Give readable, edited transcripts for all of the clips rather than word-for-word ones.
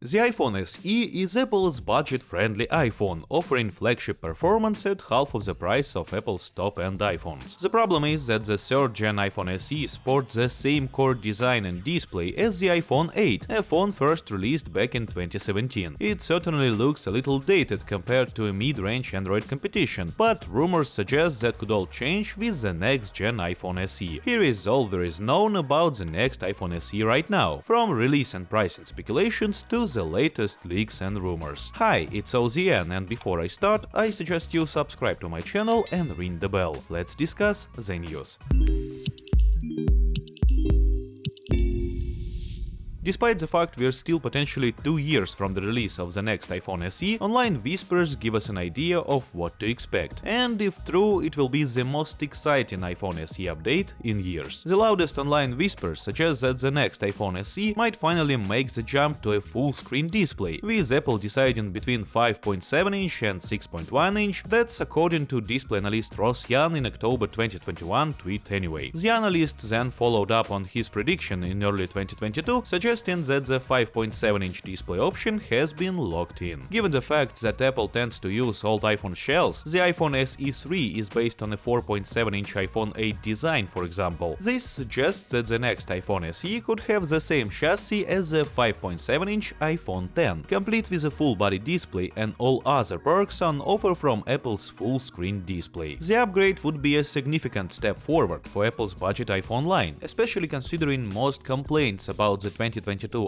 The iPhone SE is Apple's budget-friendly iPhone, offering flagship performance at half of the price of Apple's top-end iPhones. The problem is that the third-gen iPhone SE sports the same core design and display as the iPhone 8, a phone first released back in 2017. It certainly looks a little dated compared to a mid-range Android competition, but rumors suggest that could all change with the next-gen iPhone SE. Here is all there is known about the next iPhone SE right now, from release and pricing speculations to the latest leaks and rumors. Hi, it's OZN, and before I start, I suggest you subscribe to my channel and ring the bell. Let's discuss the news. Despite the fact we're still potentially 2 years from the release of the next iPhone SE, online whispers give us an idea of what to expect, and if true, it will be the most exciting iPhone SE update in years. The loudest online whispers suggest that the next iPhone SE might finally make the jump to a full-screen display, with Apple deciding between 5.7-inch and 6.1-inch, that's according to display analyst Ross Young in October 2021 tweet anyway. The analyst then followed up on his prediction in early 2022, suggesting that the 5.7-inch display option has been locked in. Given the fact that Apple tends to use old iPhone shells, the iPhone SE3 is based on a 4.7-inch iPhone 8 design, for example. This suggests that the next iPhone SE could have the same chassis as the 5.7-inch iPhone 10, complete with a full-body display and all other perks on offer from Apple's full-screen display. The upgrade would be a significant step forward for Apple's budget iPhone line, especially considering most complaints about the 2022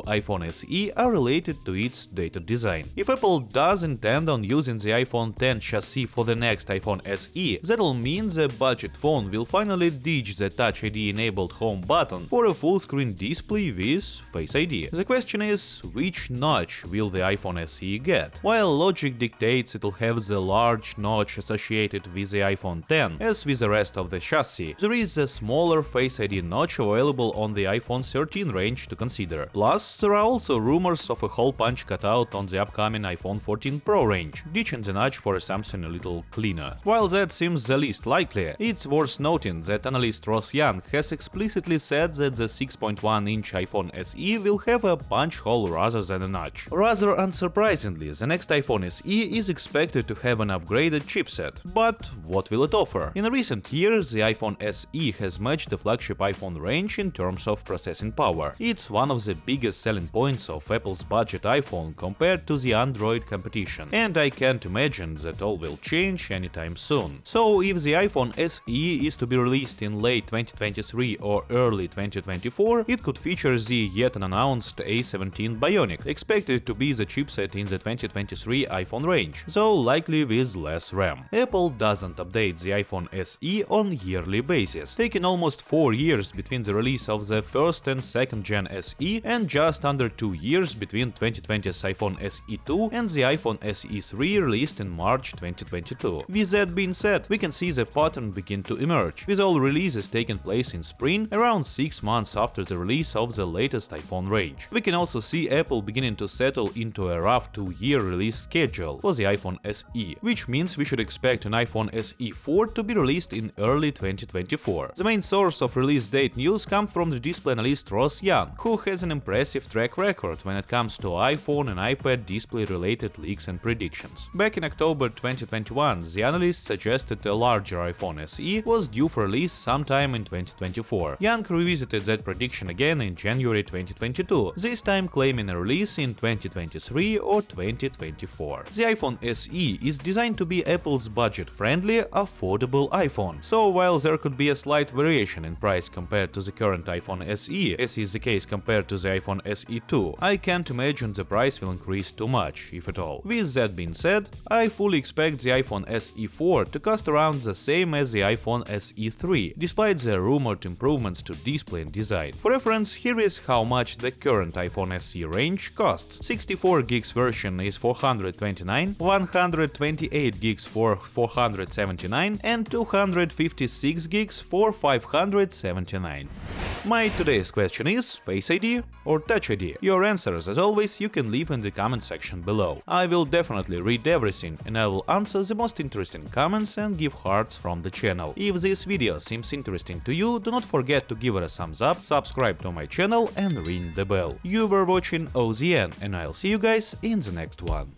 iPhone SE are related to its dated design. If Apple does intend on using the iPhone 10 chassis for the next iPhone SE, that'll mean the budget phone will finally ditch the Touch ID-enabled home button for a full-screen display with Face ID. The question is, which notch will the iPhone SE get? While logic dictates it'll have the large notch associated with the iPhone 10, as with the rest of the chassis, there is a smaller Face ID notch available on the iPhone 13 range to consider. Plus, there are also rumors of a hole punch cutout on the upcoming iPhone 14 Pro range, ditching the notch for something a little cleaner. While that seems the least likely, it's worth noting that analyst Ross Young has explicitly said that the 6.1-inch iPhone SE will have a punch hole rather than a notch. Rather unsurprisingly, the next iPhone SE is expected to have an upgraded chipset. But what will it offer? In recent years, the iPhone SE has matched the flagship iPhone range in terms of processing power. It's one of the biggest selling points of Apple's budget iPhone compared to the Android competition, and I can't imagine that all will change anytime soon. So if the iPhone SE is to be released in late 2023 or early 2024, it could feature the yet unannounced A17 Bionic, expected to be the chipset in the 2023 iPhone range, though likely with less RAM. Apple doesn't update the iPhone SE on yearly basis, taking almost 4 years between the release of the first and second gen SE and just under 2 years between 2020's iPhone SE2 and the iPhone SE3 released in March 2022. With that being said, we can see the pattern begin to emerge, with all releases taking place in spring, around 6 months after the release of the latest iPhone range. We can also see Apple beginning to settle into a rough 2-year release schedule for the iPhone SE, which means we should expect an iPhone SE4 to be released in early 2024. The main source of release date news comes from the display analyst Ross Young, who has an impressive track record when it comes to iPhone and iPad display-related leaks and predictions. Back in October 2021, the analyst suggested a larger iPhone SE was due for release sometime in 2024. Young revisited that prediction again in January 2022, this time claiming a release in 2023 or 2024. The iPhone SE is designed to be Apple's budget-friendly, affordable iPhone, so while there could be a slight variation in price compared to the current iPhone SE, as is the case compared to the iPhone SE2, I can't imagine the price will increase too much, if at all. With that being said, I fully expect the iPhone SE4 to cost around the same as the iPhone SE3, despite the rumored improvements to display and design. For reference, here is how much the current iPhone SE range costs. 64GB version is $429, 128GB for $479, and 256GB for $579. My today's question is, Face ID or Touch ID? Your answers, as always, you can leave in the comment section below. I will definitely read everything and I will answer the most interesting comments and give hearts from the channel. If this video seems interesting to you, do not forget to give it a thumbs up, subscribe to my channel and ring the bell. You were watching OZN and I'll see you guys in the next one.